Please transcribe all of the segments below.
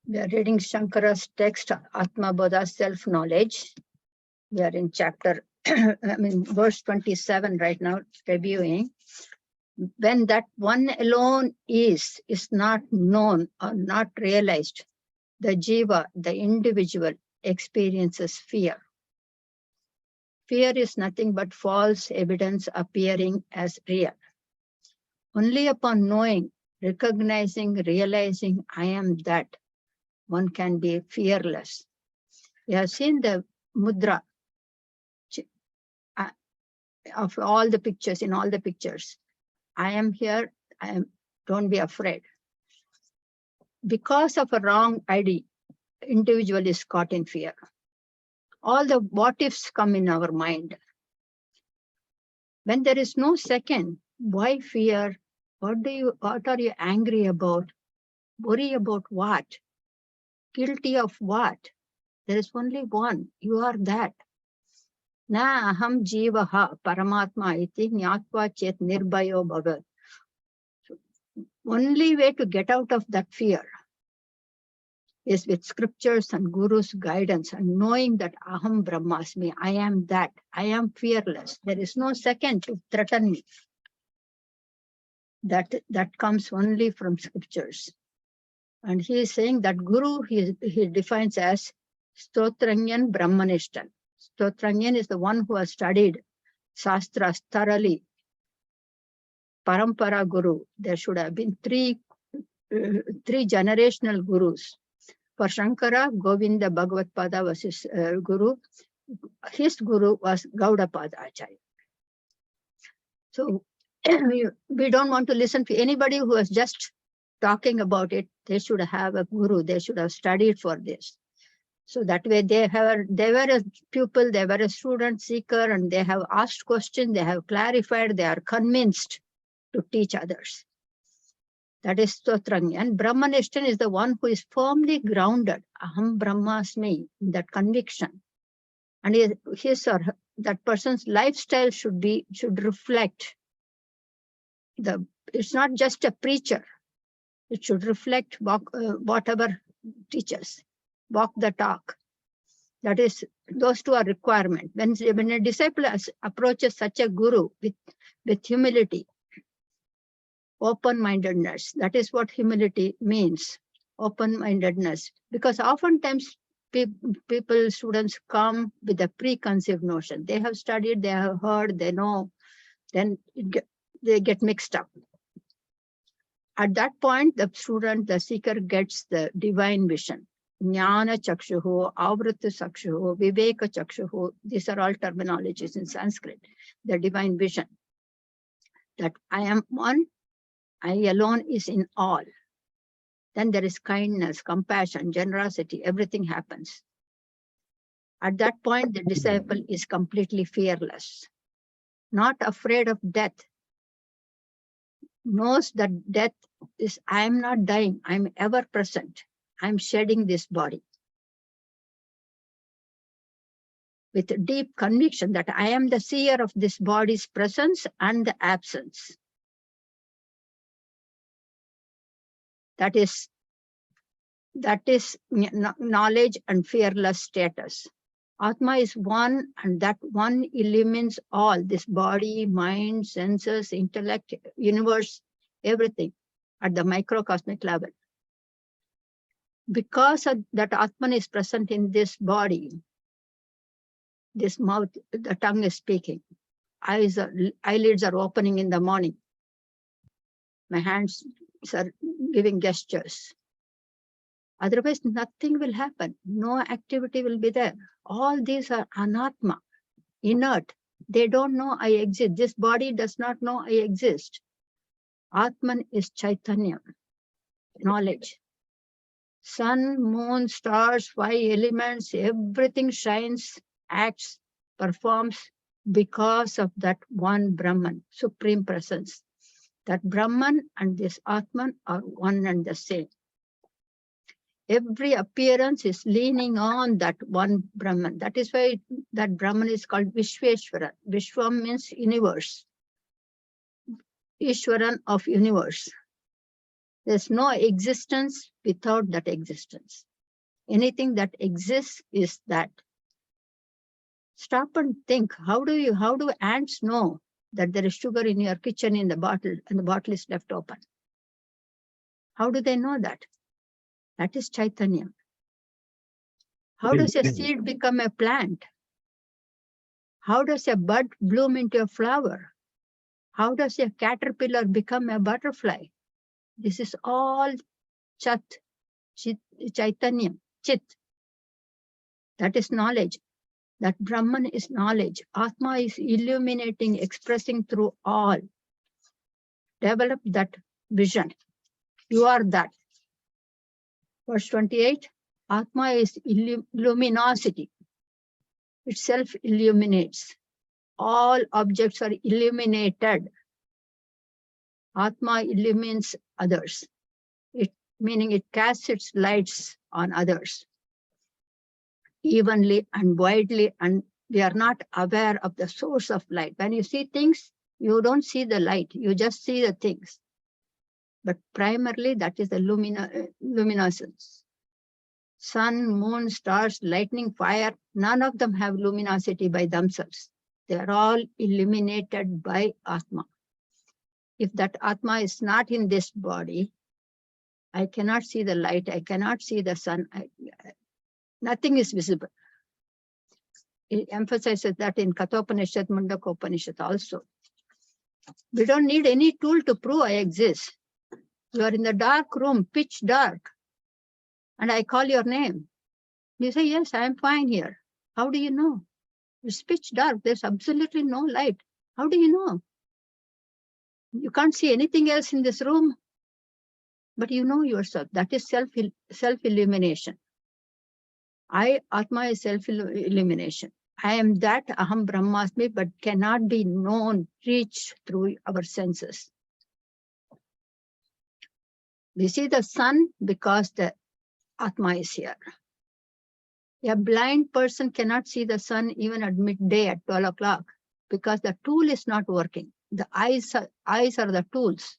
We are reading Shankara's text, Atma Bodha Self-Knowledge. We are in chapter, verse 27 right now, reviewing. When that one alone is not known or not realized, the jiva, the individual, experiences fear. Fear is nothing but false evidence appearing as real. Only upon knowing, recognizing, realizing I am that, one can be fearless. We have seen the mudra of all the pictures, in all the pictures. I am here, don't be afraid. Because of a wrong idea, individual is caught in fear. All the what ifs come in our mind. When there is no second, why fear? What are you angry about? Worry about what? Guilty of what? There is only one. You are that. Na aham jivaha paramatma iti jnatva chet nirbhayo bhavat. Only way to get out of that fear is with scriptures and Guru's guidance and knowing that aham brahmasmi, I am that. I am fearless. There is no second to threaten me. That comes only from scriptures. And he is saying that Guru, he defines as Stotranyan Brahmanishtan. Stotranyan is the one who has studied Shastras thoroughly. Parampara Guru. There should have been three generational Gurus. For Shankara, Govinda Bhagavatpada was his Guru. His Guru was Gaudapada Acharya. So we don't want to listen to anybody who is just talking about it. They should have a Guru. They should have studied for this. So that way they were a pupil, they were a student seeker, and they have asked questions, they have clarified, they are convinced to teach others. That is Stotrangi. And Brahmanishtan is the one who is firmly grounded, Aham Brahmasmi, that conviction. And his or her, that person's lifestyle should reflect it's not just a preacher. It should reflect whatever teaches. Walk the talk. That is, those two are requirements. When a disciple approaches such a guru with humility, open-mindedness, that is what humility means, open-mindedness. Because oftentimes students come with a preconceived notion. They have studied, they have heard, they know, then they get mixed up. At that point, the seeker gets the divine vision. Jnana chakshuhu, avrita chakshuhu, viveka chakshuhu. These are all terminologies in Sanskrit. The divine vision. That I am one, I alone is in all. Then there is kindness, compassion, generosity, everything happens. At that point, the disciple is completely fearless, not afraid of death. Knows that death is, I am not dying, I am ever present. I am shedding this body. With deep conviction that I am the seer of this body's presence and the absence. That is knowledge and fearless status. Atma is one, and that one illumines all, this body, mind, senses, intellect, universe, everything at the microcosmic level. Because that Atman is present in this body, this mouth, the tongue is speaking, eyelids are opening in the morning, my hands are giving gestures. Otherwise, nothing will happen. No activity will be there. All these are anatma, inert. They don't know I exist. This body does not know I exist. Atman is Chaitanya, knowledge. Sun, moon, stars, 5 elements, everything shines, acts, performs because of that one Brahman, Supreme Presence. That Brahman and this Atman are one and the same. Every appearance is leaning on that one Brahman. That is why that Brahman is called Vishveshwara. Vishwam means universe. Ishwaran of universe. There's no existence without that existence. Anything that exists is that. Stop and think, how do ants know that there is sugar in your kitchen in the bottle and the bottle is left open? How do they know that? That is Chaitanya. How does a seed become a plant? How does a bud bloom into a flower? How does a caterpillar become a butterfly? This is all Chat, Chaitanya, Chit. That is knowledge. That Brahman is knowledge. Atma is illuminating, expressing through all. Develop that vision. You are that. Verse 28, Atma is luminosity. Itself illuminates. All objects are illuminated. Atma illumines others. Meaning it casts its lights on others. Evenly and widely, and we are not aware of the source of light. When you see things, you don't see the light, you just see the things. But primarily, that is the luminescence. Sun, moon, stars, lightning, fire, none of them have luminosity by themselves. They are all illuminated by Atma. If that Atma is not in this body, I cannot see the light, I cannot see the sun, nothing is visible. It emphasizes that in Kathopanishad, Mundakopanishad also. We don't need any tool to prove I exist. You are in the dark room, pitch dark, and I call your name. You say, yes, I am fine here. How do you know? It's pitch dark, there's absolutely no light. How do you know? You can't see anything else in this room, but you know yourself. That is self-illumination. Atma is self-illumination. I am that Aham Brahmasmi, but cannot be known, reached through our senses. We see the sun because the Atma is here. A blind person cannot see the sun even at midday at 12 o'clock because the tool is not working. The eyes are the tools.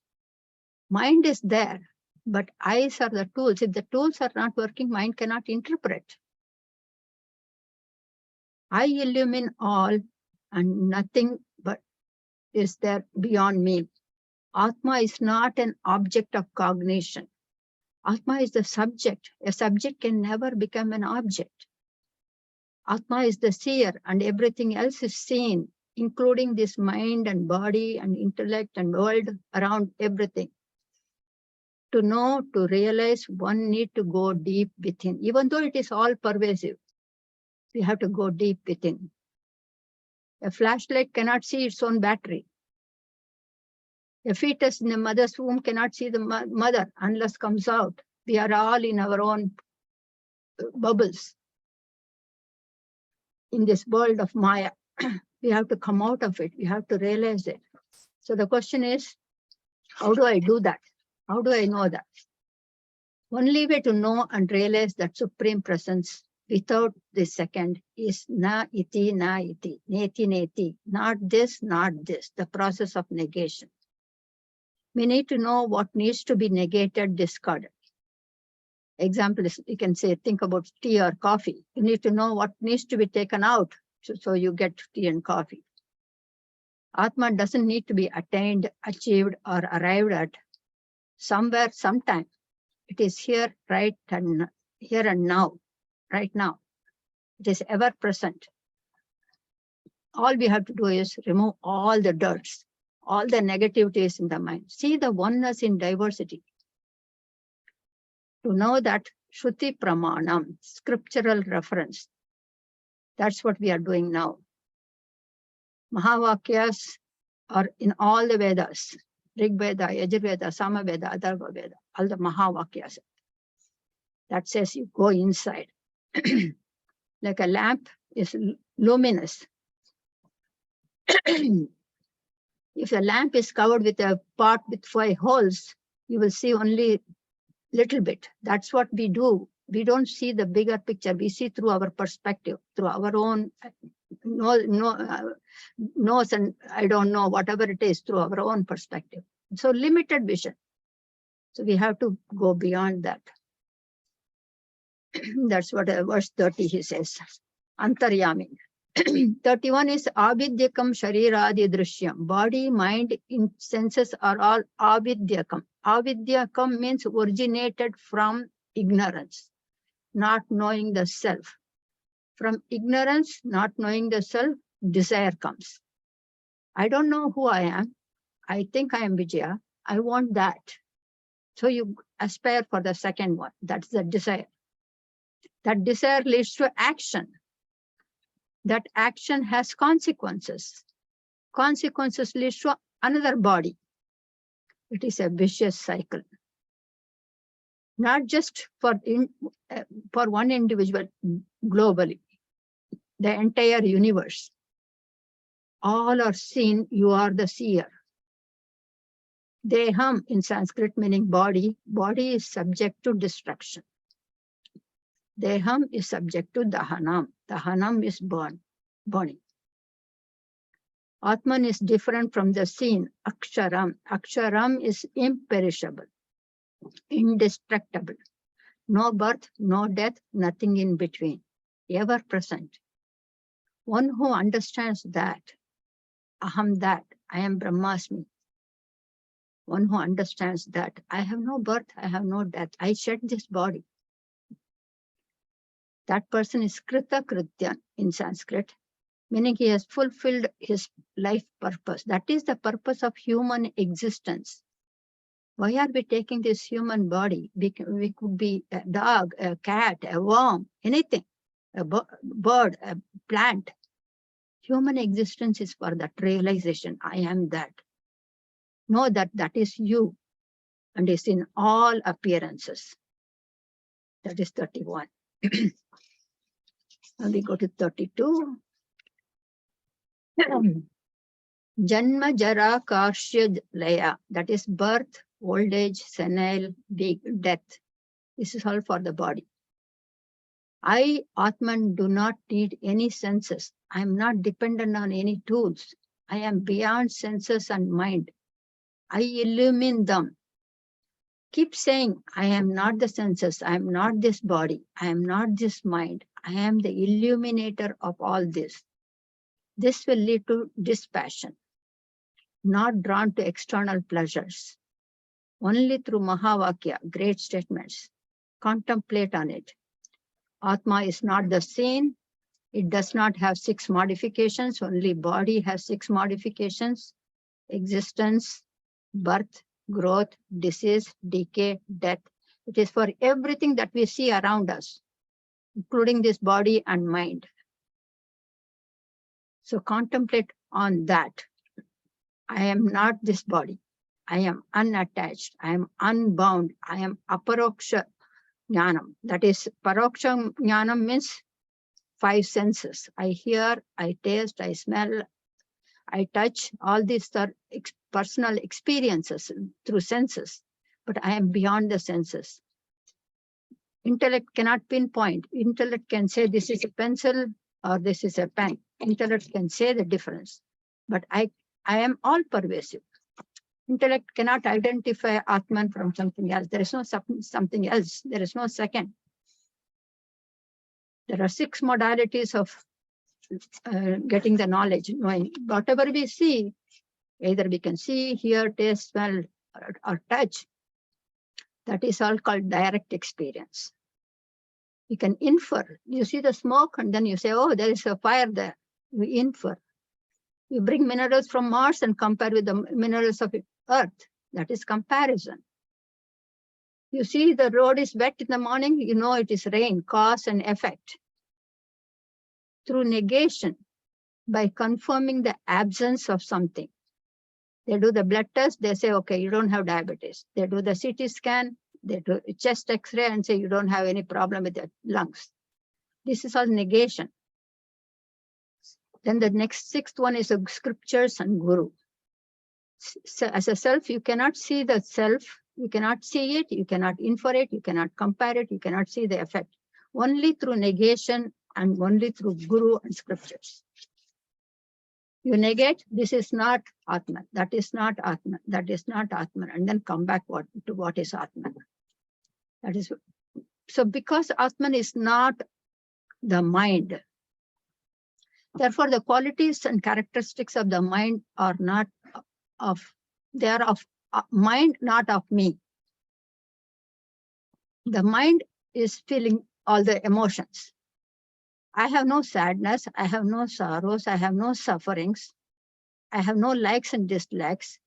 Mind is there, but eyes are the tools. If the tools are not working, mind cannot interpret. I illumine all and nothing but is there beyond me. Atma is not an object of cognition. Atma is the subject. A subject can never become an object. Atma is the seer and everything else is seen, including this mind and body and intellect and world around everything. To know, to realize, one need to go deep within, even though it is all pervasive. We have to go deep within. A flashlight cannot see its own battery. A fetus in the mother's womb cannot see the mother unless comes out. We are all in our own bubbles in this world of Maya. We have to come out of it. We have to realize it. So the question is, how do I do that? How do I know that? Only way to know and realize that Supreme Presence without this second is na iti, neti, neti, not this, the process of negation. We need to know what needs to be negated, discarded. Example is, you can say, think about tea or coffee. You need to know what needs to be taken out, so you get tea and coffee. Atma doesn't need to be attained, achieved, or arrived at somewhere, sometime. It is here, here and now, right now. It is ever present. All we have to do is remove all the dirts, all the negativities in the mind. See the oneness in diversity. To know that Shruti Pramanam, scriptural reference. That's what we are doing now. Mahavakyas are in all the Vedas. Rig Veda, Yajurveda, Samaveda, Atharva Veda, all the Mahavakyas. That says you go inside. Like a lamp is luminous. If a lamp is covered with a pot with 5 holes, you will see only little bit. That's what we do. We don't see the bigger picture. We see through our perspective, through our own nose and I don't know, whatever it is, through our own perspective. So limited vision. So we have to go beyond that. That's what verse 30 he says. Antaryami. 31 is avidyakam shariradi drishyam. Body, mind, senses are all avidyakam. Avidyakam means originated from ignorance, not knowing the self. From ignorance, not knowing the self, desire comes. I don't know who I am. I think I am Vijaya. I want that. So you aspire for the second one. That's the desire. That desire leads to action. That action has consequences. Consequences leads to another body. It is a vicious cycle. Not just for one individual, globally. The entire universe. All are seen, you are the seer. Deham in Sanskrit meaning body. Body is subject to destruction. Deham is subject to dahanam. Dahanam is burning. Atman is different from the seen. Aksharam. Aksharam is imperishable, indestructible. No birth, no death, nothing in between. Ever present. One who understands that, aham that, I am Brahmasmi. One who understands that, I have no birth, I have no death, I shed this body. That person is Krita Krityan in Sanskrit, meaning he has fulfilled his life purpose. That is the purpose of human existence. Why are we taking this human body? We could be a dog, a cat, a worm, anything, a bird, a plant. Human existence is for that realization, I am that. Know that that is you and is in all appearances. That is 31. Now we go to 32. Janma Jara Karshya Laya, that is birth, old age, senile, death. This is all for the body. I, Atman, do not need any senses. I am not dependent on any tools. I am beyond senses and mind. I illumine them. Keep saying, I am not the senses, I am not this body, I am not this mind, I am the illuminator of all this. This will lead to dispassion, not drawn to external pleasures. Only through Mahavakya, great statements, contemplate on it. Atma is not the seen, it does not have 6 modifications, only body has 6 modifications, existence, birth, growth, disease, decay, death. It is for everything that we see around us, including this body and mind. So contemplate on that. I am not this body. I am unattached. I am unbound. I am aparoksha jnanam. That is, paroksha jnanam means 5 senses. I hear, I taste, I smell, I touch. All these are personal experiences through senses, but I am beyond the senses. Intellect cannot pinpoint. Intellect can say this is a pencil or this is a pen. Intellect can say the difference, but I am all pervasive. Intellect cannot identify Atman from something else. There is no something else. There is no second. There are 6 modalities of getting the knowledge, knowing. Whatever we see, either we can see, hear, taste, smell, or touch. That is all called direct experience. You can infer. You see the smoke and then you say, oh, there is a fire there. You infer. You bring minerals from Mars and compare with the minerals of Earth. That is comparison. You see the road is wet in the morning, you know it is rain, cause and effect. Through negation, by confirming the absence of something. They do the blood test, they say, okay, you don't have diabetes. They do the CT scan, they do chest x-ray and say, you don't have any problem with your lungs. This is all negation. Then the next sixth one is scriptures and guru. So as a self, you cannot see the self, you cannot see it, you cannot infer it, you cannot compare it, you cannot see the effect. Only through negation and only through guru and scriptures. You negate, this is not Atman, that is not Atman, that is not Atman, and then come back to what is Atman. That is, so because Atman is not the mind, therefore the qualities and characteristics of the mind are not of, they are of mind, not of me. The mind is feeling all the emotions. I have no sadness, I have no sorrows, I have no sufferings, I have no likes and dislikes.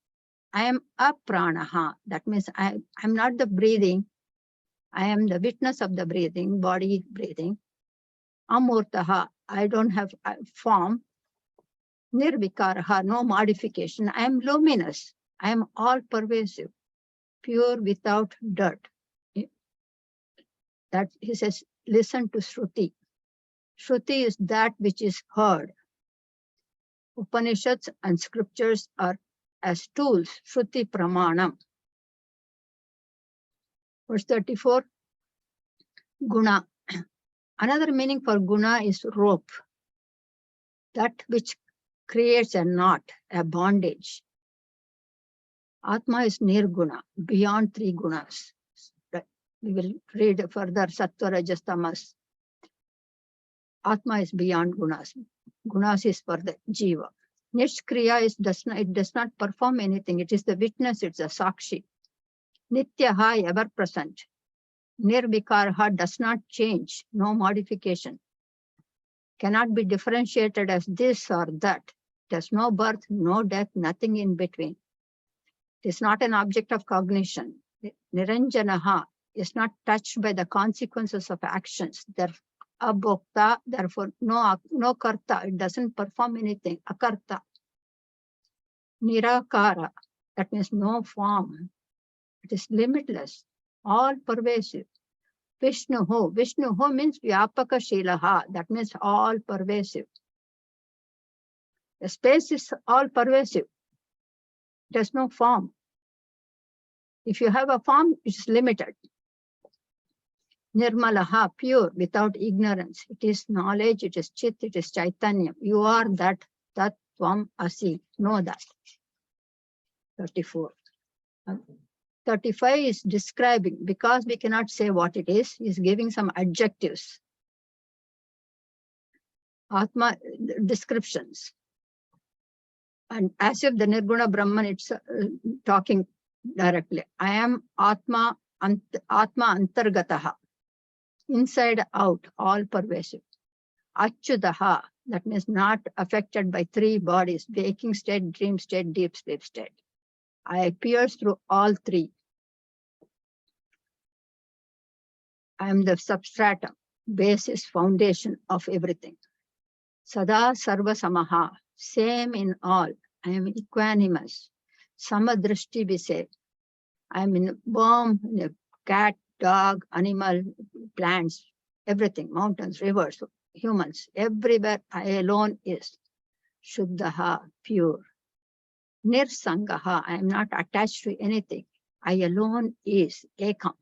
I am apranaha. That means I'm not the breathing. I am the witness of the breathing, body breathing. Amurtaha. I don't have form. Nirvikaraha. No modification. I am luminous. I am all pervasive, pure without dirt. That he says, listen to Shruti. Shruti is that which is heard. Upanishads and scriptures are as tools, Shruti Pramanam. Verse 34, Guna. Another meaning for Guna is rope. That which creates a knot, a bondage. Atma is Nirguna, beyond three gunas. We will read further Sattva, Rajas, Tamas. Atma is beyond gunas. Gunas is for the jiva. Nishkriya is it does not perform anything. It is the witness, it's a sakshi. Nityaha, ever present. Nirvikarha does not change, no modification. Cannot be differentiated as this or that. There's no birth, no death, nothing in between. It is not an object of cognition. Niranjanaha is not touched by the consequences of actions. Abhokta, therefore no karta, it doesn't perform anything. Akarta. Nirakara, that means no form. It is limitless, all pervasive. Vishnuho, Vishnuho means vyapaka shilaha, that means all pervasive. The space is all pervasive. There's no form. If you have a form, it's limited. Nirmalaha, pure, without ignorance. It is knowledge, it is chit, it is chaitanya. You are that, tat tvam asi. Know that. 34. 35 is describing, because we cannot say what it is giving some adjectives. Atma descriptions. And as if the Nirguna Brahman, it's talking directly. I am Atma Antargataha. Inside out, all pervasive. Achyudaha, that means not affected by three bodies, waking state, dream state, deep sleep state. I pierce through all three. I am the substratum, basis, foundation of everything. Sada Sarva Samaha, same in all. I am equanimous. Samadrishti we say. I am in a worm, in a cat, dog, animal, plants, everything, mountains, rivers, humans, everywhere I alone is. Shuddhaha, pure. Nirsangaha, I am not attached to anything. I alone is ekam.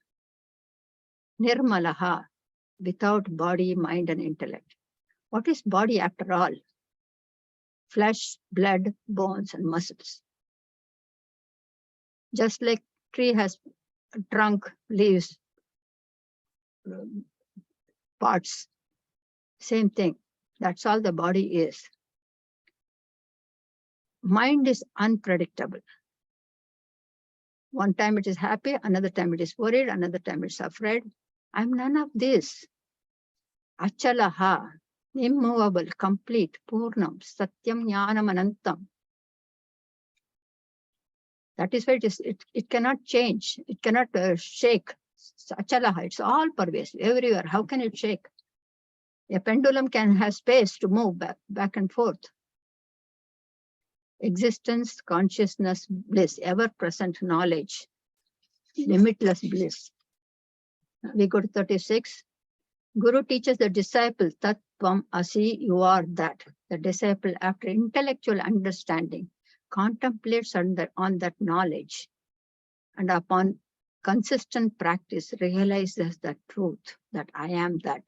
Nirmalaha, without body, mind, and intellect. What is body after all? Flesh, blood, bones, and muscles. Just like tree has trunk, leaves, parts. Same thing. That's all the body is. Mind is unpredictable. One time it is happy, another time it is worried, another time it's afraid. I'm none of this. Achalaha, immovable, complete, purnam, satyam jnanam anantam. That is why it cannot change. It cannot shake. Achalaha, it's all pervasive, everywhere. How can it shake? A pendulum can have space to move back and forth. existence, consciousness, bliss, ever-present knowledge, limitless bliss. We go to 36. Guru teaches the disciple, Tat Tvam Asi, you are that. The disciple, after intellectual understanding, contemplates on that knowledge, and upon consistent practice realizes the truth, that I am that.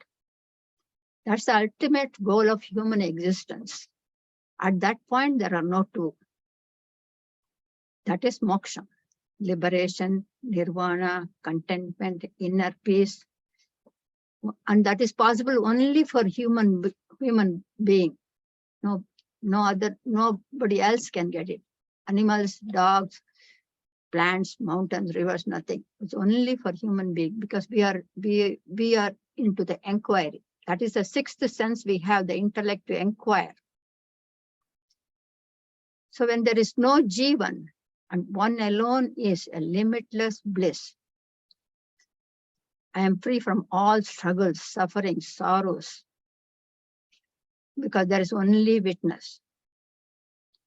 That's the ultimate goal of human existence. At that point, there are no two. That is moksha, liberation, nirvana, contentment, inner peace. And that is possible only for human being. Nobody else can get it. Animals, dogs, plants, mountains, rivers, nothing. It's only for human being, because we are into the inquiry. That is the sixth sense we have, the intellect to inquire. So when there is no Jivan, and one alone is a limitless bliss, I am free from all struggles, suffering, sorrows, because there is only witness.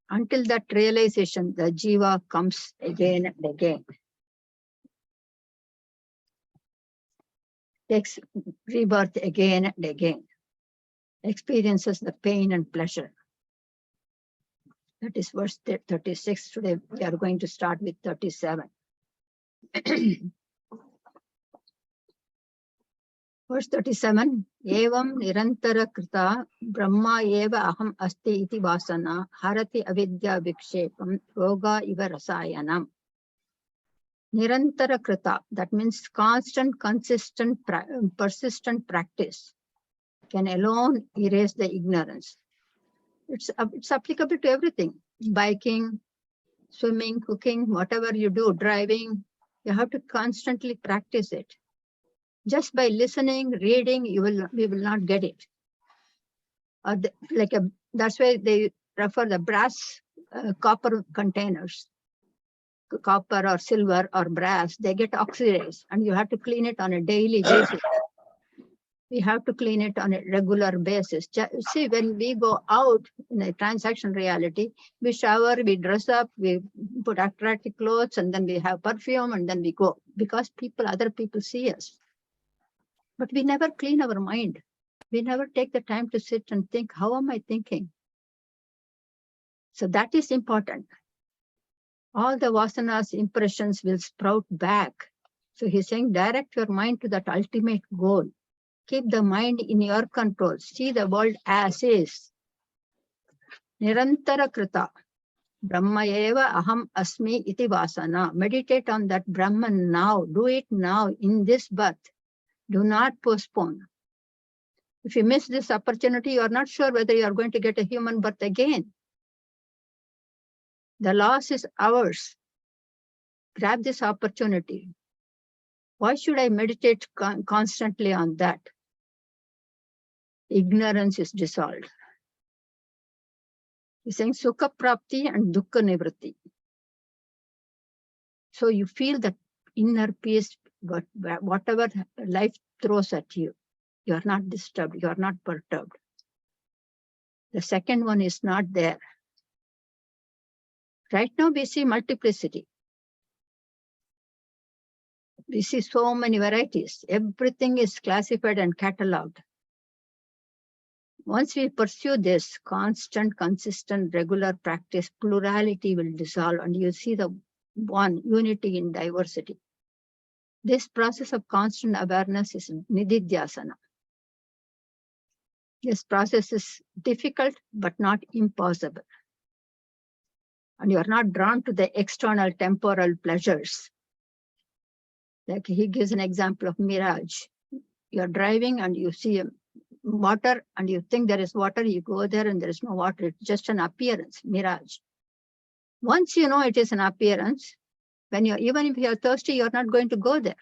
Until that realization, the jiva comes again and again. Takes rebirth again and again. Experiences the pain and pleasure. That is verse 36. Today we are going to start with 37. Verse 37, Evam nirantara krita brahma eva aham asti iti vasana harati avidya vikshepam yoga iva rasayanam. Nirantara krita, that means constant, consistent, persistent practice can alone erase the ignorance. It's applicable to everything. Biking, swimming, cooking, whatever you do, driving, you have to constantly practice it. Just by listening, reading, we will not get it. That's why they refer the brass, copper containers, copper or silver or brass. They get oxidized, and you have to clean it on a daily basis. We have to clean it on a regular basis. See, when we go out in a transaction reality, we shower, we dress up, we put attractive clothes, and then we have perfume, and then we go, because other people see us. But we never clean our mind. We never take the time to sit and think, how am I thinking? So that is important. All the vasanas, impressions will sprout back. So he's saying, direct your mind to that ultimate goal. Keep the mind in your control. See the world as is. Nirantara krita. Brahma eva aham asmi iti vasana. Meditate on that Brahman now. Do it now in this birth. Do not postpone. If you miss this opportunity, you are not sure whether you are going to get a human birth again. The loss is ours. Grab this opportunity. Why should I meditate constantly on that? Ignorance is dissolved. He's saying sukha prapti and dukkha nivritti. So you feel that inner peace, but whatever life throws at you, you are not disturbed, you are not perturbed. The second one is not there. Right now we see multiplicity. We see so many varieties. Everything is classified and catalogued. Once we pursue this constant, consistent, regular practice, plurality will dissolve, and you see the one unity in diversity. This process of constant awareness is nididhyasana. This process is difficult, but not impossible. And you are not drawn to the external temporal pleasures. Like he gives an example of mirage. You are driving and you see water and you think there is water, you go there and there is no water. It's just an appearance, mirage. Once you know it is an appearance, even if you are thirsty, you are not going to go there.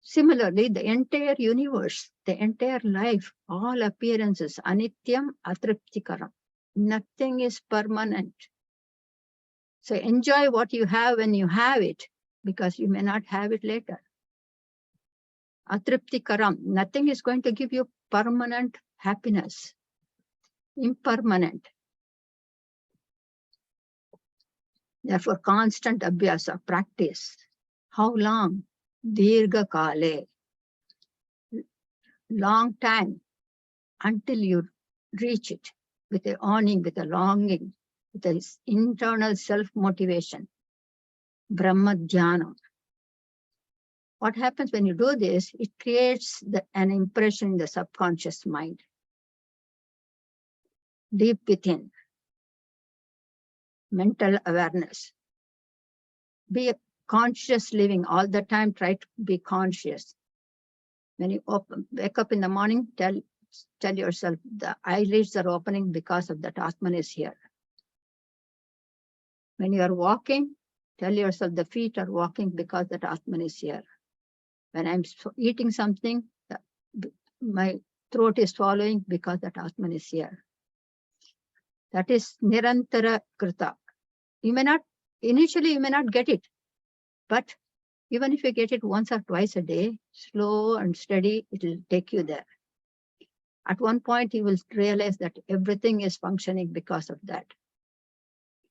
Similarly, the entire universe, the entire life, all appearances, anityam atriptikaram. Nothing is permanent. So enjoy what you have when you have it, because you may not have it later. Atriptikaram, nothing is going to give you permanent happiness. Impermanent. Therefore, constant abhyasa, practice. How long? Dirgha kale. Long time until you reach it with a yearning, with a longing, with an internal self-motivation. Brahma Dhyana. What happens when you do this? It creates an impression in the subconscious mind, deep within. Mental awareness. Be conscious living all the time. Try to be conscious. When you wake up in the morning, tell yourself the eyelids are opening because of that Atman is here. When you are walking, tell yourself the feet are walking because that Atman is here. When I'm eating something, my throat is swallowing because that Atman is here. That is Nirantara Krita. Initially you may not get it, but even if you get it once or twice a day, slow and steady, it will take you there. At one point, you will realize that everything is functioning because of that.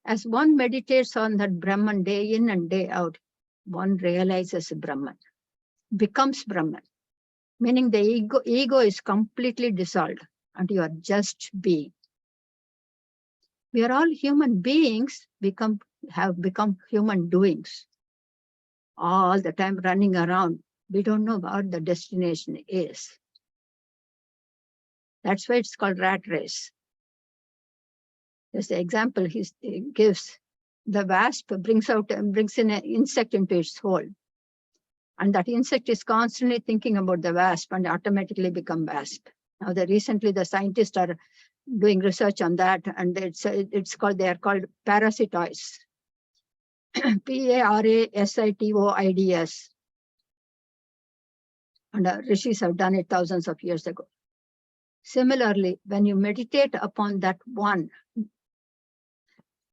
As one meditates on that Brahman day in and day out, one realizes Brahman, becomes Brahman, meaning the ego is completely dissolved and you are just being. We are all human beings, have become human doings. All the time running around. We don't know what the destination is. That's why it's called rat race. There's the example he gives. The wasp brings in an insect into its hole. And that insect is constantly thinking about the wasp and automatically become wasp. Now, recently the scientists are doing research on that, and they are called parasitoids. Parasitoids. And rishis have done it thousands of years ago. Similarly, when you meditate upon that one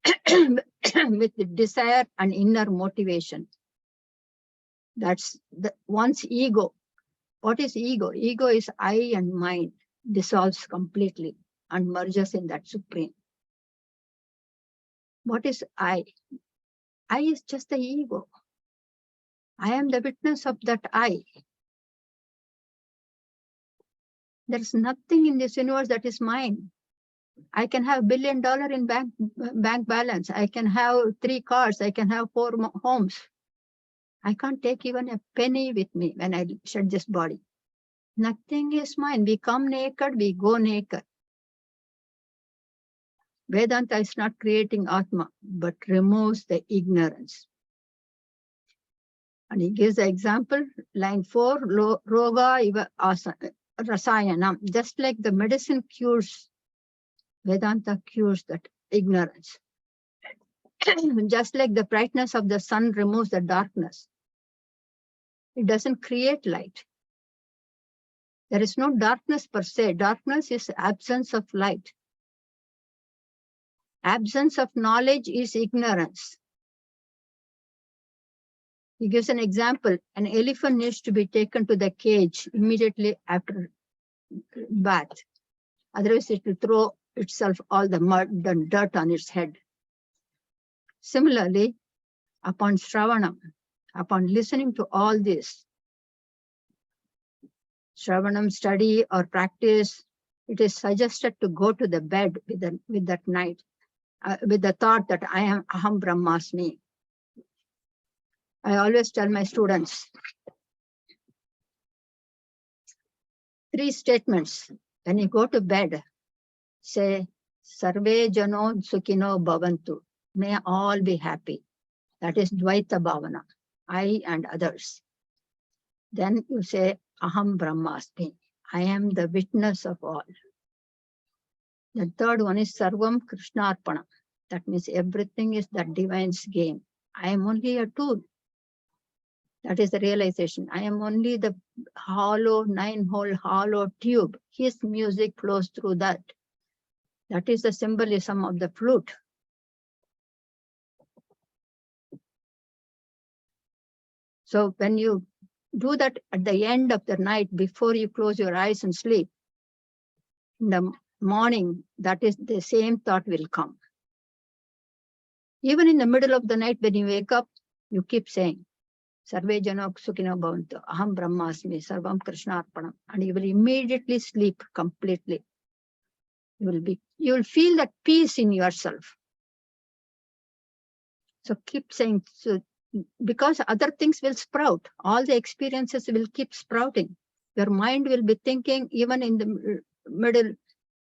with the desire and inner motivation, that's one's ego. What is ego? Ego is I and mine, dissolves completely and merges in that supreme. What is I? I is just the ego. I am the witness of that I. There's nothing in this universe that is mine. I can have $1 billion in bank balance. I can have 3 cars. I can have 4 homes. I can't take even a penny with me when I shed this body. Nothing is mine. We come naked, we go naked. Vedanta is not creating Atma, but removes the ignorance. And he gives the example, line 4, Roga iva rasayanam. Just like the medicine cures, Vedanta cures that ignorance. Just like the brightness of the sun removes the darkness. It doesn't create light. There is no darkness per se. Darkness is absence of light. Absence of knowledge is ignorance. He gives an example. An elephant needs to be taken to the cage immediately after bath. Otherwise, it will throw itself all the mud and dirt on its head. Similarly, upon Shravanam, upon listening to all this, Shravanam study or practice, it is suggested to go to the bed with that night, with the thought that I am Aham Brahmasmi. I always tell my students 3 statements. When you go to bed, say, Sarve Jano Sukhino Bhavantu. May all be happy. That is Dvaita Bhavana, I and others. Then you say, Aham Brahmasmi. I am the witness of all. The third one is Sarvam Krishnarpana. That means everything is that divine's game. I am only a tool. That is the realization. I am only the hollow, 9-hole hollow tube. His music flows through that. That is the symbolism of the flute. So when you do that at the end of the night, before you close your eyes and sleep, in the morning, that is the same thought will come. Even in the middle of the night when you wake up, you keep saying, Sarve Jano Sukhino Bhavantu, Aham Brahmasmi, Sarvam Krishnarpanam, and you will immediately sleep completely. You will feel that peace in yourself. So keep saying, so because other things will sprout, all the experiences will keep sprouting. Your mind will be thinking even in the middle,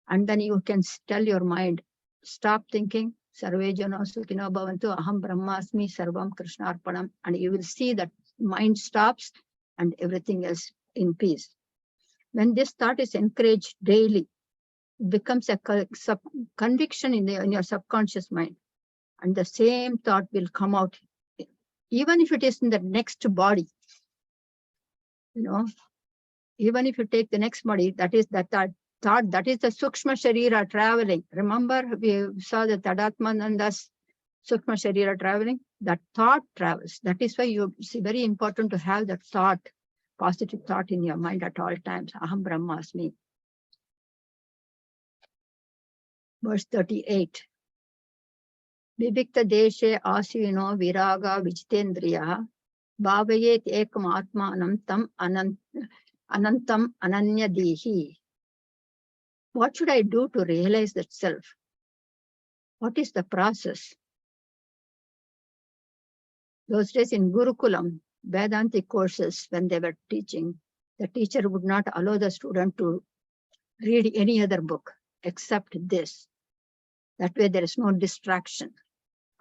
and then you can tell your mind, stop thinking, Sarve Jano Sukhino Bhavantu, Aham Brahmasmi, Sarvam Krishnarpanam, and you will see that mind stops and everything is in peace. When this thought is encouraged daily, it becomes a conviction in your subconscious mind, and the same thought will come out, even if it is in the next body. Even if you take the next body, that is that thought, that is the Sukshma Sharira traveling. Remember, we saw the Tadatmananda's Sukshma Sharira traveling. That thought travels. That is why it's very important to have that thought, positive thought in your mind at all times. Aham Brahmasmi. Verse 38. Vivikta deshe asino viraga vichitendriya bhavayet ekam atmanam tam anantam ananyadihi. What should I do to realize that self? What is the process? Those days in Gurukulam, Vedantic courses, when they were teaching, the teacher would not allow the student to read any other book except this. That way there is no distraction.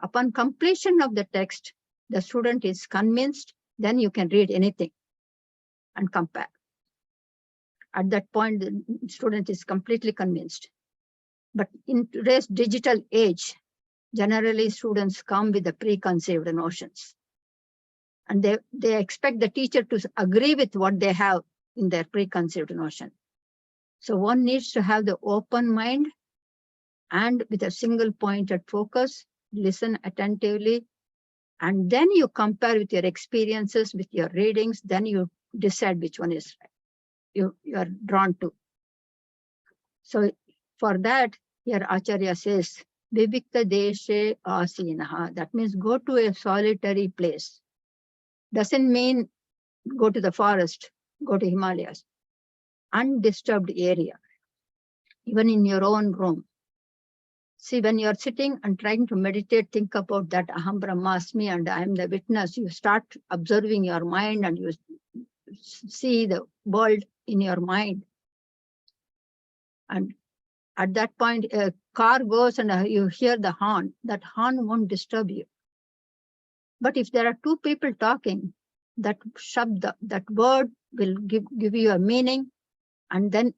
Upon completion of the text, the student is convinced, then you can read anything and compare. At that point, the student is completely convinced. But in today's digital age, generally students come with the preconceived notions. And they expect the teacher to agree with what they have in their preconceived notion. So one needs to have the open mind and with a single pointed focus, listen attentively, and then you compare with your experiences, with your readings, then you decide which one is right. You are drawn to. So for that, here Acharya says, Vivikta deshe asinaha. That means go to a solitary place. Doesn't mean go to the forest, go to Himalayas. Undisturbed area, even in your own room. See, when you're sitting and trying to meditate, think about that Aham Brahmasmi and I am the witness. You start observing your mind and you see the world in your mind. And at that point, a car goes and you hear the horn. That horn won't disturb you. But if there are two people talking, that shabda, that word will give you a meaning and then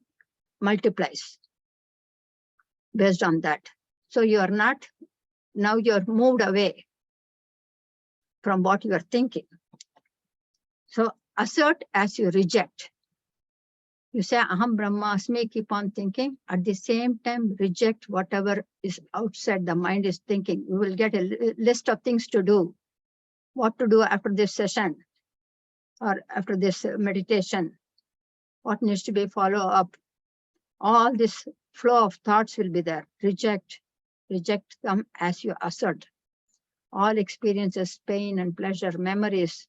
multiplies based on that. So you are not, now you're moved away from what you are thinking. So assert as you reject. You say, Aham Brahmasmi, keep on thinking. At the same time, reject whatever is outside the mind is thinking. You will get a list of things to do. What to do after this session or after this meditation. What needs to be followed up. All this flow of thoughts will be there. Reject them as you assert. All experiences, pain and pleasure, memories,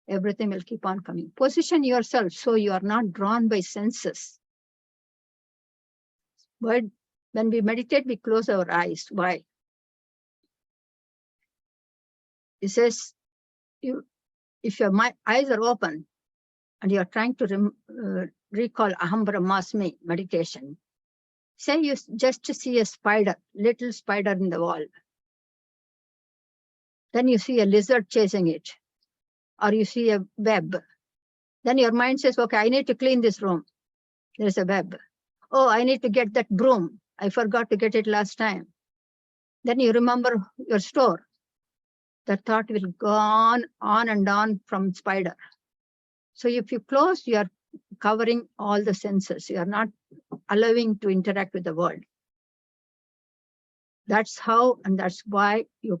everything will keep on coming. Position yourself so you are not drawn by senses. But when we meditate, we close our eyes. Why? It says, if your eyes are open and you are trying to recall Aham Brahmasmi meditation, say you just see a spider, little spider in the wall. Then you see a lizard chasing it, or you see a web. Then your mind says, okay, I need to clean this room. There's a web. Oh, I need to get that broom. I forgot to get it last time. Then you remember your store. The thought will go on and on from spider. So if you close, you are covering all the senses. You are not allowing to interact with the world. That's how, and that's why you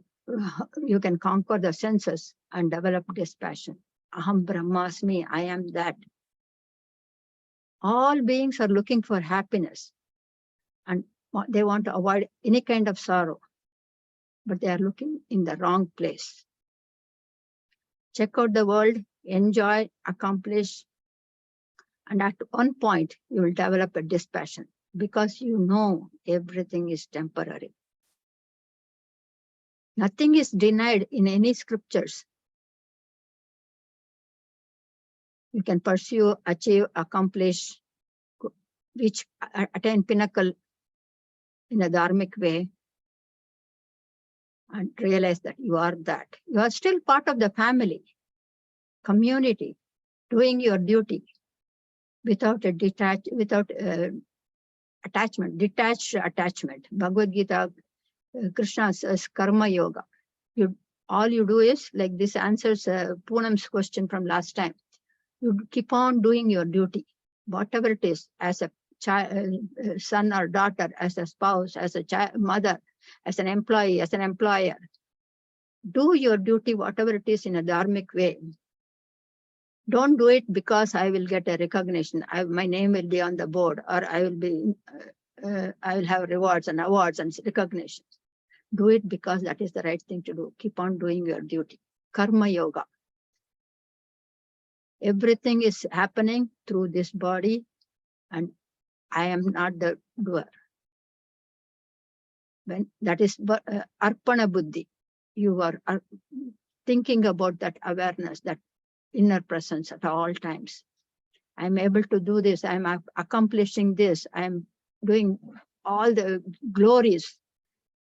can conquer the senses and develop dispassion. Aham Brahmasmi, I am that. All beings are looking for happiness and they want to avoid any kind of sorrow. but they are looking in the wrong place. Check out the world, enjoy, accomplish, and at one point you will develop a dispassion because you know everything is temporary. Nothing is denied in any scriptures. You can pursue, achieve, accomplish, reach, attain pinnacle in a dharmic way, and realize that you are that. You are still part of the family, community, doing your duty without a attachment, detached attachment. Bhagavad Gita, Krishna says karma yoga. All you do is, like this answers Poonam's question from last time. You keep on doing your duty, whatever it is, as a child, son or daughter, as a spouse, as a mother, as an employee, as an employer. Do your duty, whatever it is, in a dharmic way. Don't do it because I will get a recognition. My name will be on the board, or I will have rewards and awards and recognitions. Do it because that is the right thing to do. Keep on doing your duty. Karma yoga. Everything is happening through this body, and I am not the doer. When that is arpana buddhi, you are thinking about that awareness, that inner presence at all times. I'm able to do this. I'm accomplishing this. I'm doing all the glories,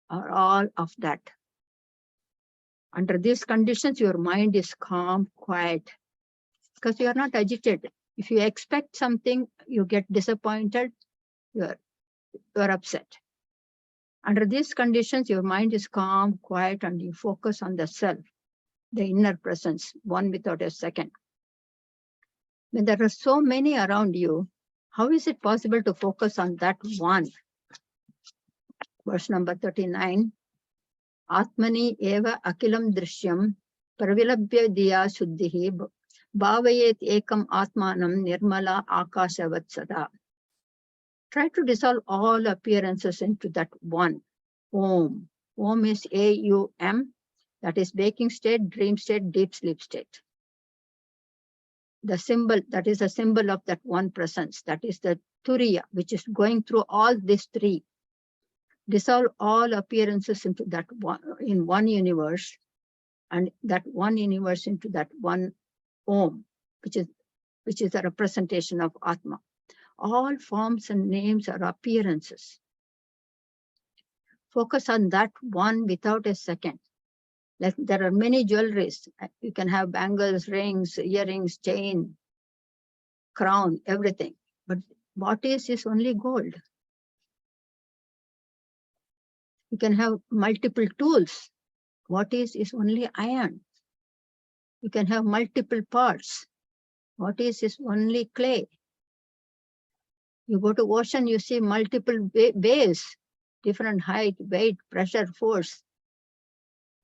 or all of that. Under these conditions, your mind is calm, quiet, because you are not agitated. If you expect something, you get disappointed, you're upset. Under these conditions, your mind is calm, quiet, and you focus on the self, the inner presence, one without a second. When there are so many around you, how is it possible to focus on that one? Verse number 39. Atmani eva akilam drishyam pravilabhya diya shuddhihi bhavayet ekam atmanam nirmala akashavat sada. Try to dissolve all appearances into that one. Om. Om is A-U-M. That is waking state, dream state, deep sleep state. The symbol, that is a symbol of that one presence. That is the Turiya, which is going through all these three. Dissolve all appearances into that one, in one universe, and that one universe into that one Om, which is a representation of Atma. All forms and names are appearances. Focus on that one without a second. Like there are many jewelries. You can have bangles, rings, earrings, chain, crown, everything. But what is only gold. You can have multiple tools. What is only iron. You can have multiple parts. What is only clay. You go to ocean, you see multiple waves, different height, weight, pressure, force.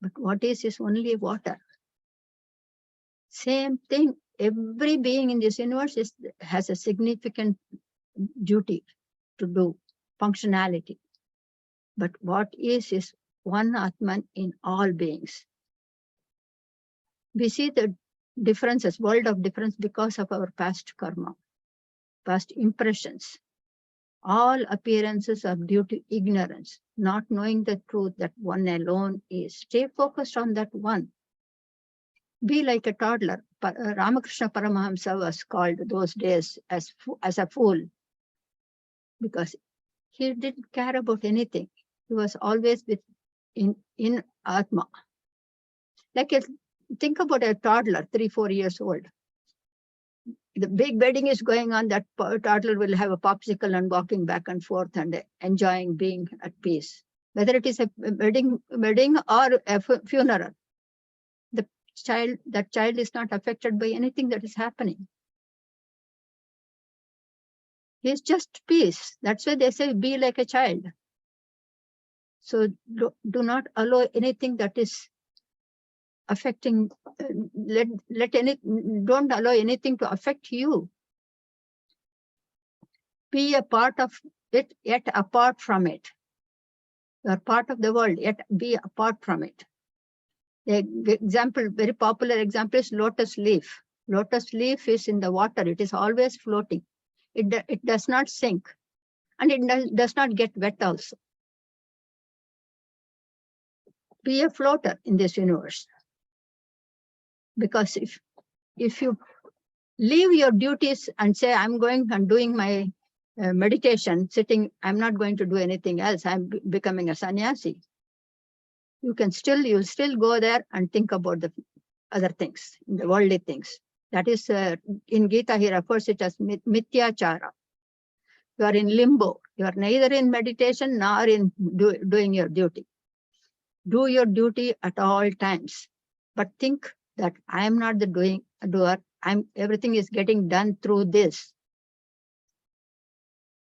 But what is only water. Same thing. Every being in this universe has a significant duty to do, functionality. But what is one Atman in all beings. We see the differences, world of difference, because of our past karma, past impressions. All appearances are due to ignorance, not knowing the truth that one alone is. Stay focused on that one. Be like a toddler. Ramakrishna Paramahamsa was called those days as a fool, because he didn't care about anything. He was always in Atma. Like think about a toddler, 3-4 years old. The big wedding is going on, that toddler will have a popsicle and walking back and forth and enjoying being at peace. Whether it is a wedding or a funeral, that child is not affected by anything that is happening. He's just peace. That's why they say be like a child. So do not allow anything that is affecting, don't allow anything to affect you. Be a part of it, yet apart from it. You are part of the world, yet be apart from it. The example, very popular example is lotus leaf. Lotus leaf is in the water. It is always floating. It does not sink, and it does not get wet also. Be a floater in this universe. Because if you leave your duties and say, I'm going and doing my meditation, sitting, I'm not going to do anything else, I'm becoming a sannyasi. You'll still go there and think about the other things, the worldly things. That is, in Gita, he refers it as mithyachara. You are in limbo. You are neither in meditation nor in doing your duty. Do your duty at all times, but think that I am not the doer. Everything is getting done through this.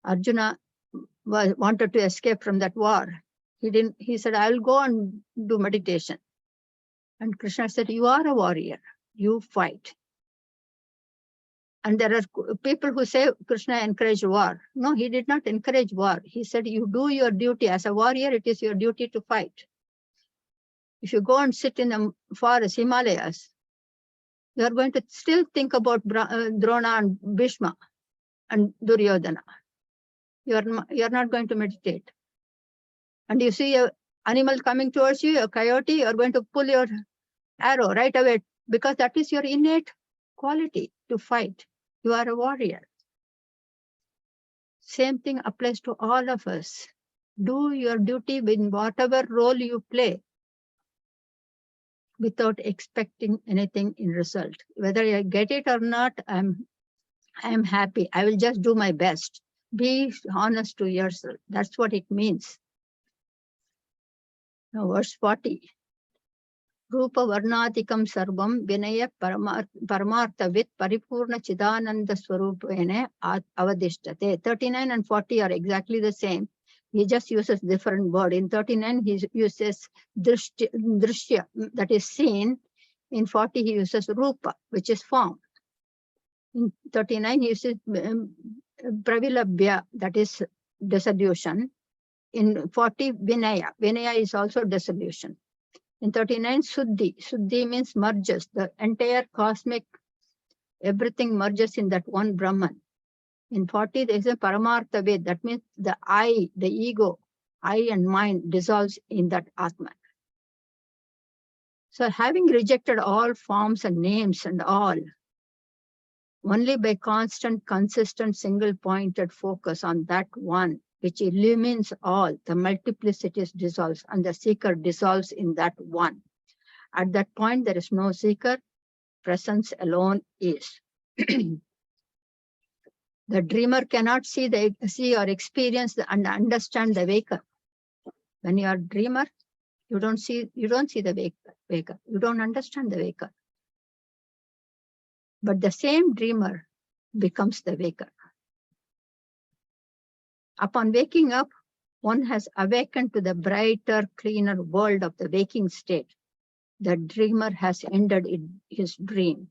Arjuna wanted to escape from that war. He said, I'll go and do meditation. And Krishna said, you are a warrior. You fight. And there are people who say Krishna encouraged war. No, he did not encourage war. He said, you do your duty. As a warrior, it is your duty to fight. If you go and sit in the forest, Himalayas, you are going to still think about Drona and Bhishma and Duryodhana. You are not going to meditate. And you see an animal coming towards you, a coyote, you are going to pull your arrow right away, because that is your innate quality to fight. You are a warrior. Same thing applies to all of us. Do your duty in whatever role you play without expecting anything in result. Whether I get it or not, I'm happy. I will just do my best. Be honest to yourself. That's what it means. Now, verse 40. Rupa varnatikam sarvam vinaya paramarthavit paripurna chidananda swarupene avadishtate. 39 and 40 are exactly the same. He just uses different word. In 39, he uses drishya, that is seen. In 40, he uses rupa, which is form. In 39, he uses pravilabhya, that is dissolution. In 40, vinaya. Vinaya is also dissolution. In 39, Suddhi. Suddhi means merges. The entire cosmic, everything merges in that one Brahman. In 40, there is a Paramartha Ved. That means the I, the ego, I and mind dissolves in that Atma. So having rejected all forms and names and all, only by constant, consistent, single-pointed focus on that one, which illumines all, the multiplicities dissolves, and the seeker dissolves in that one. At that point, there is no seeker. Presence alone is. The dreamer cannot see or experience and understand the waker. When you are a dreamer, you don't see the waker. You don't understand the waker. But the same dreamer becomes the waker. Upon waking up, one has awakened to the brighter, cleaner world of the waking state. The dreamer has ended his dream.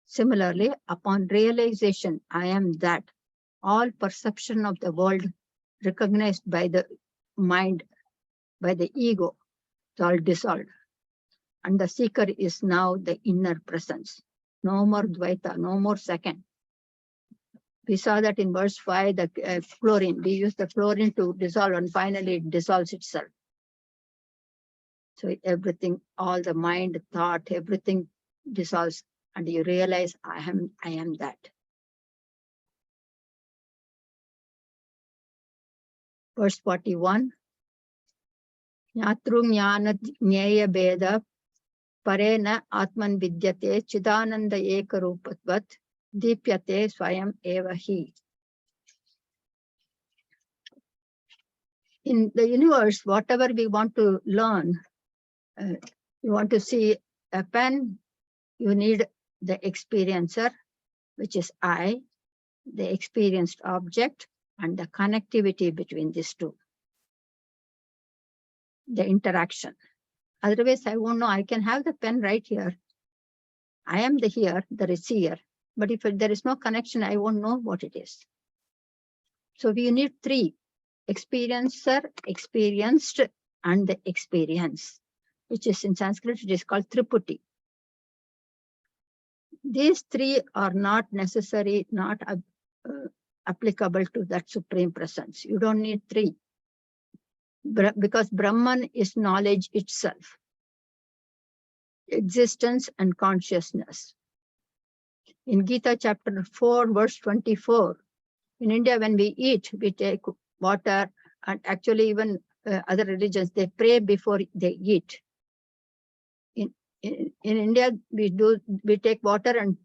Similarly, upon realization, I am that, all perception of the world recognized by the mind, by the ego, is all dissolved. And the seeker is now the inner presence. No more Dvaita, no more second. We saw that in verse 5, the fluorine. We use the fluorine to dissolve, and finally it dissolves itself. So everything, all the mind, thought, everything dissolves, and you realize I am that. Verse 41. Nyatru jnana jnaya beda parena atman vidyate chidananda ekarupatvat dipyate swayam eva hi. In the universe, whatever we want to learn, you want to see a pen, you need the experiencer, which is I, the experienced object, and the connectivity between these two. The interaction. Otherwise, I won't know. I can have the pen right here. I am the here, the receiver. But if there is no connection, I won't know what it is. So we need three. experiencer, experienced, and the experience, which is in Sanskrit, it is called Triputi. These three are not necessary, not applicable to that Supreme Presence. You don't need three. Because Brahman is knowledge itself, existence and consciousness. In Gita chapter 4, verse 24, in India, when we eat, we take water, and actually even other religions, they pray before they eat. In India, we take water and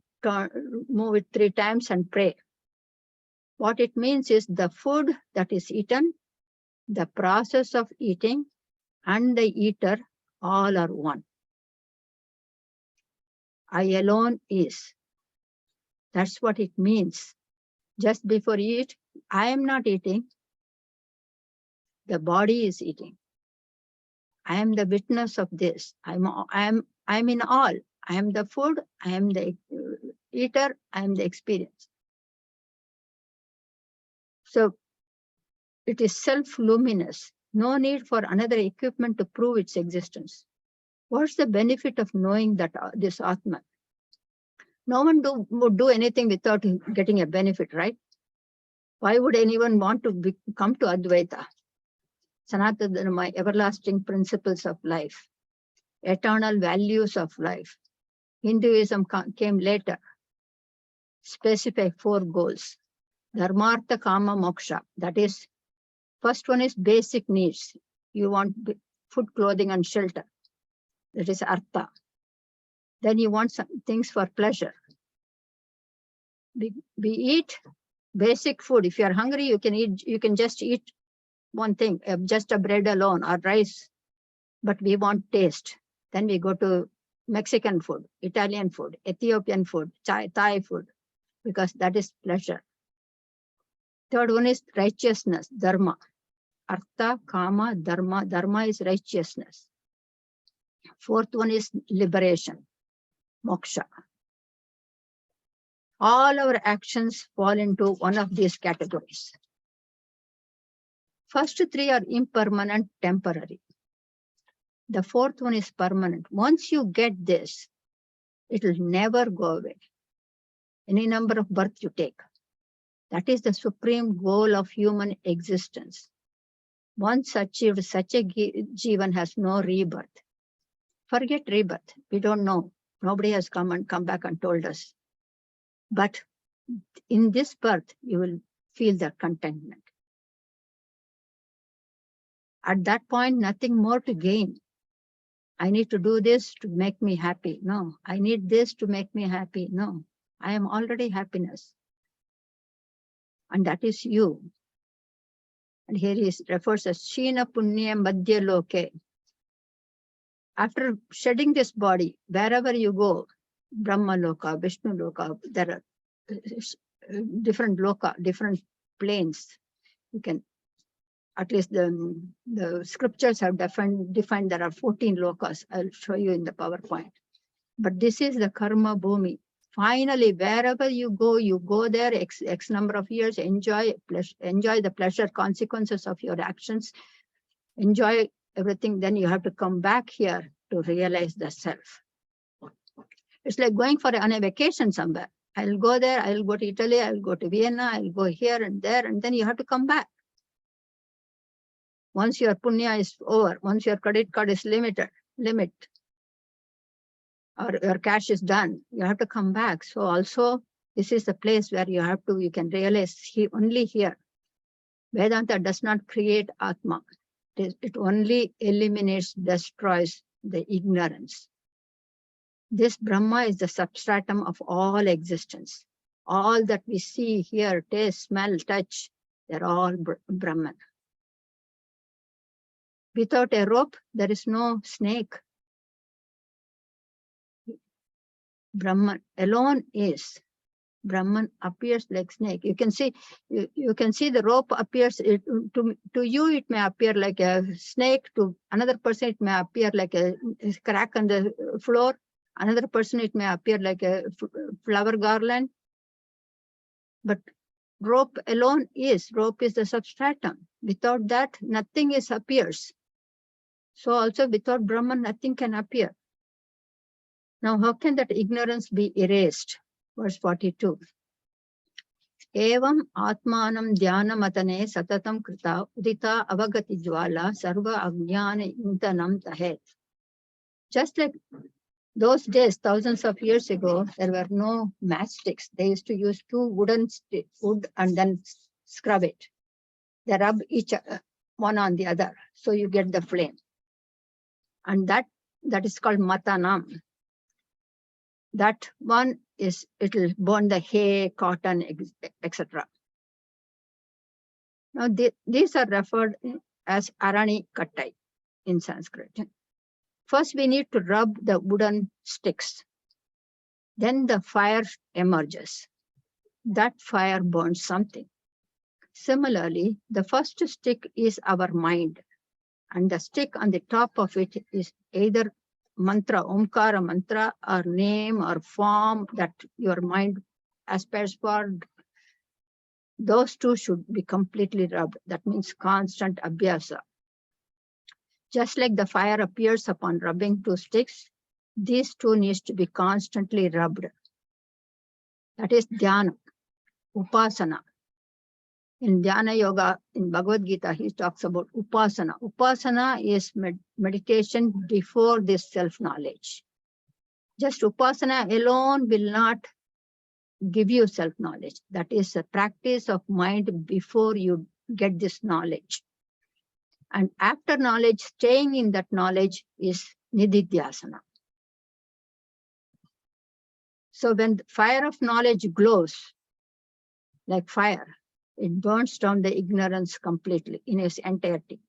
move it 3 times and pray. What it means is the food that is eaten, the process of eating, and the eater, all are one. I alone is. That's what it means. Just before you eat, I am not eating. The body is eating. I am the witness of this. I'm in all. I am the food. I am the eater. I am the experience. So it is self-luminous. No need for another equipment to prove its existence. What's the benefit of knowing that this Atma? No one would do anything without getting a benefit, right? Why would anyone want to come to Advaita? Sanatana Dharma, everlasting principles of life, eternal values of life. Hinduism came later. Specify 4 goals. Dharmartha, Kama, Moksha. That is, first one is basic needs. You want food, clothing, and shelter. That is Artha. Then you want some things for pleasure. We eat basic food. If you are hungry, you can eat. You can just eat one thing, just a bread alone or rice. But we want taste. Then we go to Mexican food, Italian food, Ethiopian food, Thai food, because that is pleasure. Third one is righteousness, Dharma. Artha, Kama, Dharma. Dharma is righteousness. Fourth one is liberation, Moksha. All our actions fall into one of these categories. First 3 are impermanent, temporary. The fourth one is permanent. Once you get this, it will never go away. Any number of births you take. That is the supreme goal of human existence. Once achieved, such a Jivan has no rebirth. Forget rebirth. We don't know. Nobody has come back and told us. But in this birth, you will feel the contentment. At that point, nothing more to gain. I need to do this to make me happy. No, I need this to make me happy. No, I am already happiness. And that is you. And here he refers as Shina Punya Madhya Loke. After shedding this body, wherever you go, Brahma Loka, Vishnu Loka, there are different loka, different planes. You can, at least the scriptures have defined there are 14 lokas. I'll show you in the PowerPoint. But this is the karma bhumi. Finally, wherever you go there X number of years, enjoy the pleasure consequences of your actions, enjoy everything. Then you have to come back here to realize the self. It's like going on a vacation somewhere. I'll go there, I'll go to Italy, I'll go to Vienna, I'll go here and there, and then you have to come back. Once your punya is over, once your credit card is limit, or your cash is done, you have to come back. So also, this is the place where you can realize only here. Vedanta does not create Atma. It only eliminates, destroys the ignorance. This Brahma is the substratum of all existence. All that we see, hear, taste, smell, touch, they're all Brahman. Without a rope, there is no snake. Brahman alone is. Brahman appears like snake. You can see the rope appears. To you, it may appear like a snake. To another person, it may appear like a crack on the floor. Another person, it may appear like a flower garland. But rope alone is. Rope is the substratum. Without that, nothing appears. So also without Brahman, nothing can appear. Now, how can that ignorance be erased? Verse 42. Evam atmanam dhyanamatane satatam krita udita avagati jwala sarva ajnana intanam tahet. Just like those days, thousands of years ago, there were no matchsticks. They used to use two wood and then scrub it. They rub each one on the other, so you get the flame. And that is called matanam. That one is, it will burn the hay, cotton, etc. Now, these are referred as arani kattai in Sanskrit. First, we need to rub the wooden sticks. Then the fire emerges. That fire burns something. Similarly, the first stick is our mind. And the stick on the top of it is either mantra, omkara mantra, or name or form that your mind aspires for. Those two should be completely rubbed. That means constant abhyasa. Just like the fire appears upon rubbing two sticks, these two needs to be constantly rubbed. That is dhyana, upasana. In Dhyana Yoga, in Bhagavad Gita, he talks about upasana. Upasana is meditation before this self-knowledge. Just upasana alone will not give you self-knowledge. That is a practice of mind before you get this knowledge. And after knowledge, staying in that knowledge is nididhyasana. So when the fire of knowledge glows like fire, it burns down the ignorance completely in its entirety.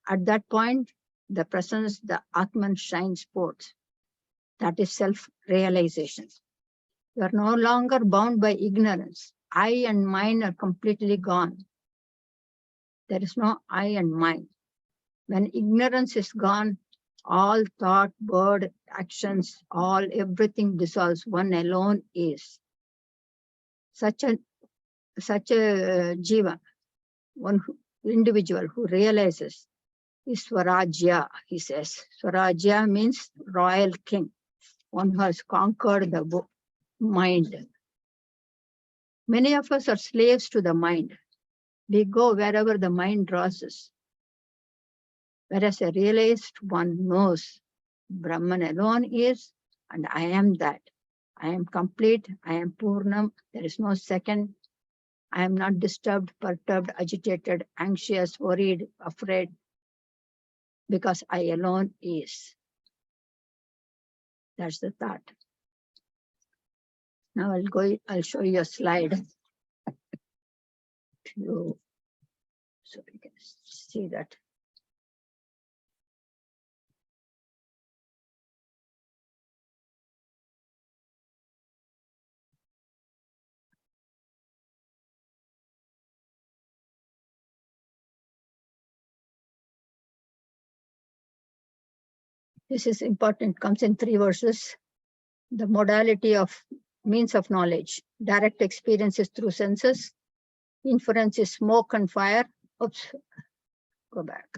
At that point, the presence, the Atman shines forth. That is self-realization. You are no longer bound by ignorance. I and mine are completely gone. There is no I and mine. When ignorance is gone, all thought, word, actions, everything dissolves. One alone is. Such a jiva, one individual who realizes is Swarajya, he says. Swarajya means royal king, one who has conquered the mind. Many of us are slaves to the mind. We go wherever the mind draws us. Whereas a realized one knows Brahman alone is, and I am that. I am complete, I am Purnam, there is no second. I am not disturbed, perturbed, agitated, anxious, worried, afraid, because I alone is. That's the thought. Now I'll show you a slide so you can see that. This is important, comes in 3 verses. The modality of means of knowledge. Direct experience is through senses. Inference is smoke and fire. Oops, go back.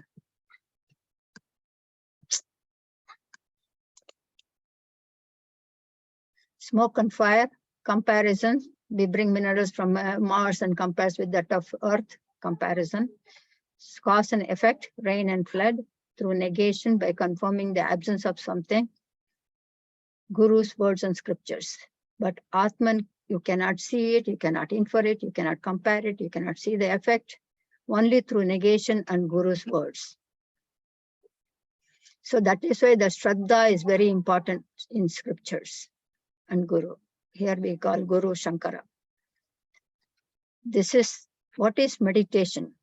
Smoke and fire, comparison. We bring minerals from Mars and compares with that of Earth, comparison. Cause and effect, rain and flood, through negation by confirming the absence of something. Guru's words and scriptures. But Atman, you cannot see it, you cannot infer it, you cannot compare it, you cannot see the effect, only through negation and Guru's words. So that is why the Shraddha is very important in scriptures and Guru. Here we call Guru Shankara. This is, what is meditation?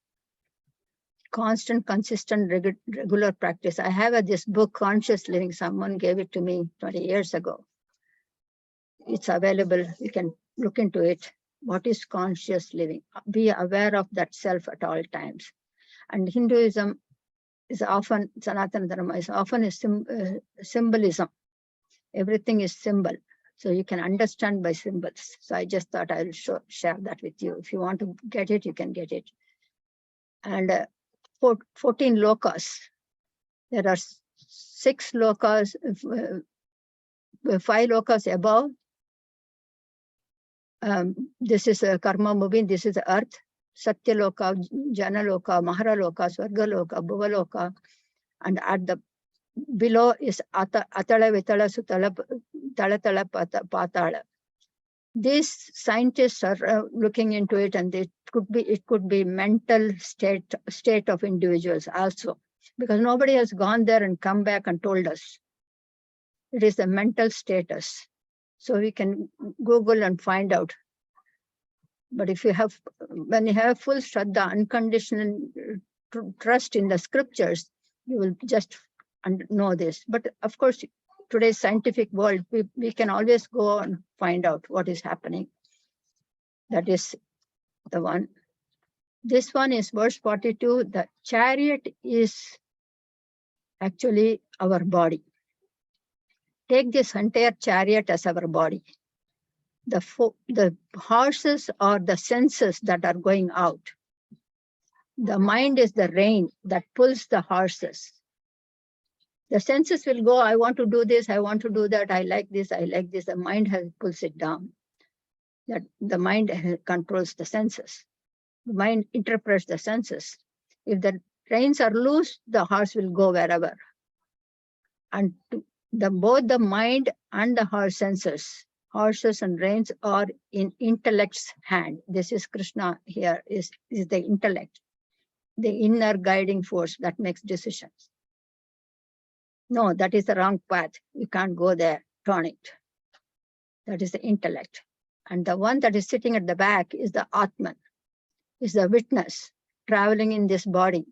Constant, consistent, regular practice. I have this book, Conscious Living. Someone gave it to me 20 years ago. It's available. You can look into it. What is conscious living? Be aware of that self at all times. And Hinduism is often, Sanatana Dharma is often a symbolism. Everything is symbol. So you can understand by symbols. So I just thought I'll share that with you. If you want to get it, you can get it. And 14 lokas. There are 6 lokas, 5 lokas above. This is karma moving, this is the earth. Satyaloka, Janaloka, Maharaloka, Swargaloka, Bhuvaloka. And at the below is Atala, Vitala, Sutala, Talatala, Patala. These scientists are looking into it, and it could be mental state of individuals also, because nobody has gone there and come back and told us. It is the mental status. So we can Google and find out. But if you have, when you have full Shraddha, unconditional trust in the scriptures, you will just know this. But of course, today's scientific world, we can always go and find out what is happening. That is the one. This one is verse 42. The chariot is actually our body. Take this entire chariot as our body. The horses are the senses that are going out. The mind is the rein that pulls the horses. The senses will go, I want to do this, I want to do that, I like this, I like this. The mind pulls it down. That the mind controls the senses. The mind interprets the senses. If the reins are loose, the horse will go wherever. And both the mind and the horse senses, horses and reins, are in intellect's hand. This is Krishna here, is the intellect, the inner guiding force that makes decisions. No, that is the wrong path. You can't go there, turn it. That is the intellect. And the one that is sitting at the back is the Atman, is the witness, traveling in this body,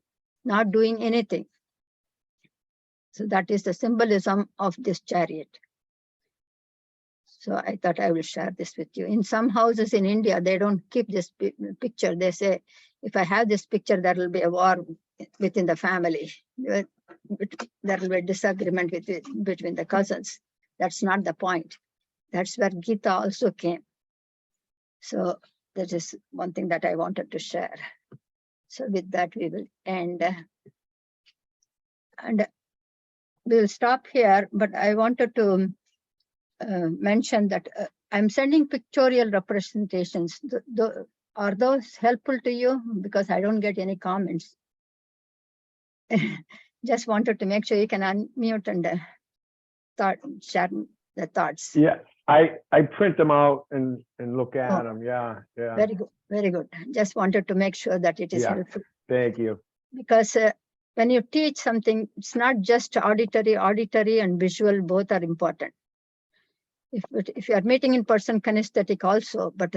not doing anything. So that is the symbolism of this chariot. So I thought I will share this with you. In some houses in India, they don't keep this picture. They say, if I have this picture, there will be a war within the family. There will be a disagreement between the cousins. That's not the point. That's where Gita also came. So that is one thing that I wanted to share. So with that, we will end. And we will stop here, but I wanted to mention that I'm sending pictorial representations. Are those helpful to you? Because I don't get any comments. Just wanted to make sure you can unmute and share the thoughts. Yeah, I print them out and look at them. Yeah. Very good, very good. Just wanted to make sure that it is helpful. Thank you. Because when you teach something, it's not just auditory and visual, both are important. If you are meeting in person, kinesthetic also, but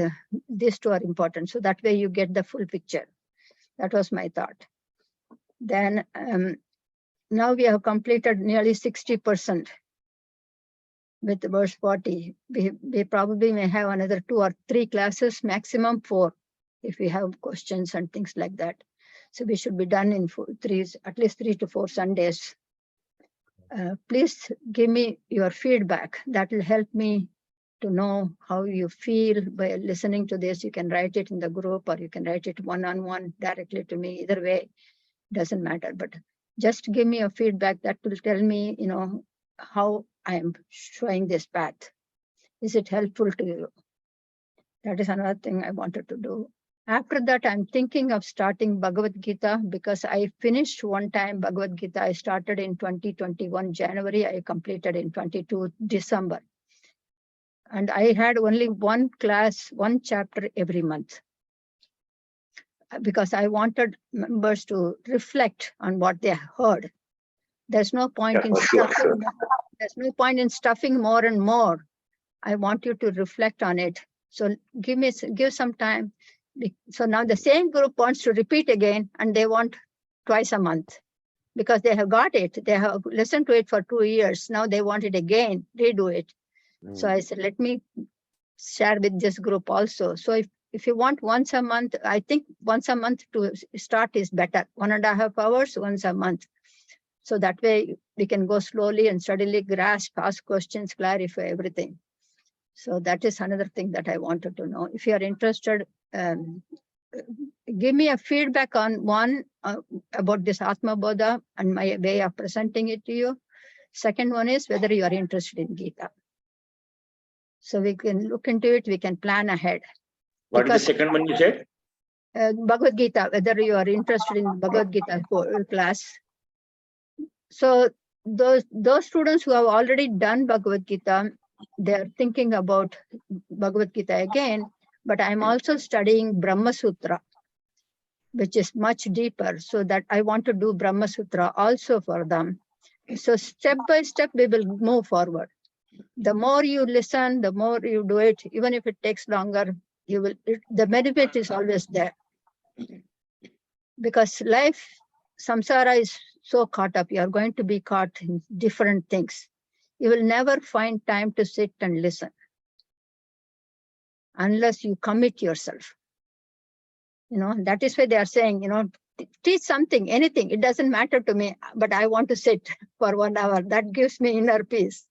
these two are important. So that way you get the full picture. That was my thought. Then now we have completed nearly 60% with verse 40. We probably may have another 2 or 3 classes, maximum 4, if we have questions and things like that. So we should be done in at least 3 to 4 Sundays. Please give me your feedback. That will help me to know how you feel by listening to this. You can write it in the group, or you can write it one-on-one directly to me. Either way, doesn't matter. But just give me a feedback that will tell me, how I am showing this path. Is it helpful to you? That is another thing I wanted to do. After that, I'm thinking of starting Bhagavad Gita, because I finished one time Bhagavad Gita. I started in 2021 January. I completed in 22 December. And I had only one class, one chapter every month, because I wanted members to reflect on what they heard. There's no point in stuffing. There's no point in stuffing more and more. I want you to reflect on it. So give some time. So now the same group wants to repeat again, and they want twice a month, because they have got it. They have listened to it for 2 years. Now they want it again, redo it. So I said, let me share with this group also. So if you want once a month, I think once a month to start is better. 1.5 hours once a month. So that way we can go slowly and steadily grasp, ask questions, clarify everything. So that is another thing that I wanted to know. If you are interested, give me a feedback on one about this Atma Bodha and my way of presenting it to you. Second one is whether you are interested in Gita. So we can look into it, we can plan ahead. What is the second one you said? Bhagavad Gita, whether you are interested in Bhagavad Gita class. So those students who have already done Bhagavad Gita, they're thinking about Bhagavad Gita again, but I'm also studying Brahma Sutra, which is much deeper, so that I want to do Brahma Sutra also for them. So step by step, we will move forward. The more you listen, the more you do it, even if it takes longer, the benefit is always there. Because life, samsara is so caught up. You are going to be caught in different things. You will never find time to sit and listen unless you commit yourself. That is why they are saying, teach something, anything. It doesn't matter to me, but I want to sit for 1 hour. That gives me inner peace.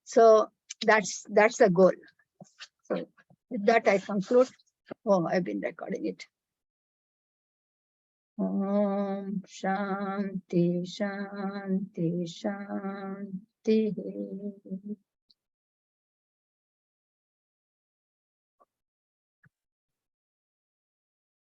So that's the goal. So with that, I conclude. Oh, I've been recording it. Om Shanti Shanti Shanti.